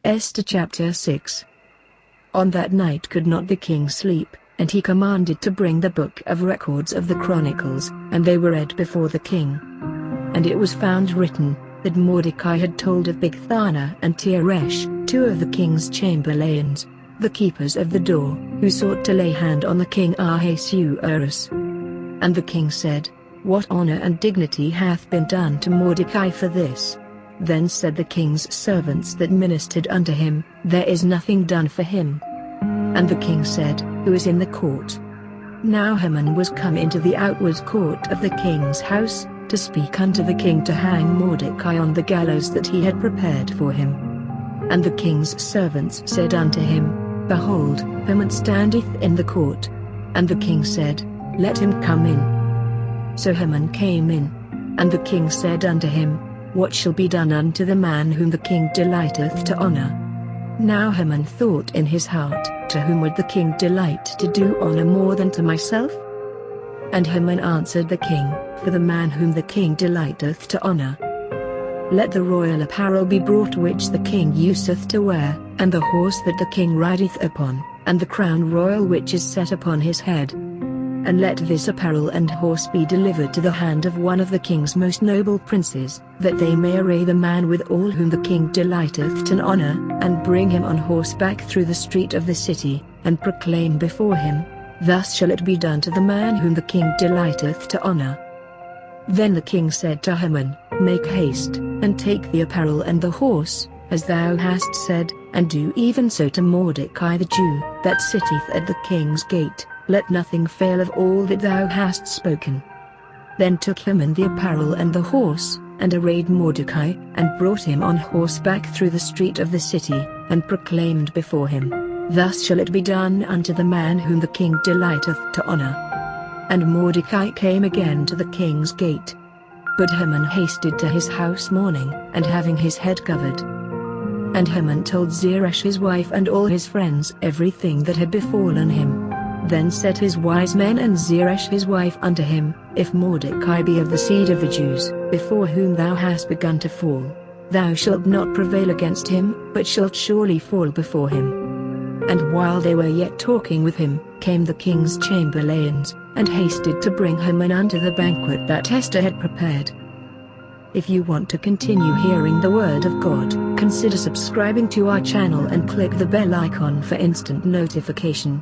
Esther chapter 6. On that night could not the king sleep, and he commanded to bring the book of records of the Chronicles, and they were read before the king. And it was found written, that Mordecai had told of Bigthana and Teresh, two of the king's chamberlains, the keepers of the door, who sought to lay hand on the king Ahasuerus. And the king said, What honor and dignity hath been done to Mordecai for this? Then said the king's servants that ministered unto him, There is nothing done for him. And the king said, Who is in the court? Now Haman was come into the outward court of the king's house, to speak unto the king to hang Mordecai on the gallows that he had prepared for him. And the king's servants said unto him, Behold, Haman standeth in the court. And the king said, Let him come in. So Haman came in. And the king said unto him, What shall be done unto the man whom the king delighteth to honor? Now Haman thought in his heart, To whom would the king delight to do honor more than to myself? And Haman answered the king, For the man whom the king delighteth to honor. Let the royal apparel be brought which the king useth to wear, and the horse that the king rideth upon, and the crown royal which is set upon his head. And let this apparel and horse be delivered to the hand of one of the king's most noble princes, that they may array the man with all whom the king delighteth to honor, and bring him on horseback through the street of the city, and proclaim before him, Thus shall it be done to the man whom the king delighteth to honor. Then the king said to Haman, Make haste, and take the apparel and the horse, as thou hast said, and do even so to Mordecai the Jew, that sitteth at the king's gate. Let nothing fail of all that thou hast spoken. Then took Haman the apparel and the horse, and arrayed Mordecai, and brought him on horseback through the street of the city, and proclaimed before him, Thus shall it be done unto the man whom the king delighteth to honor. And Mordecai came again to the king's gate. But Haman hasted to his house mourning, and having his head covered. And Haman told Zeresh his wife and all his friends everything that had befallen him. Then said his wise men and Zeresh his wife unto him, If Mordecai be of the seed of the Jews, before whom thou hast begun to fall, thou shalt not prevail against him, but shalt surely fall before him. And while they were yet talking with him, came the king's chamberlains, and hasted to bring Haman unto the banquet that Esther had prepared. If you want to continue hearing the word of God, consider subscribing to our channel and click the bell icon for instant notification.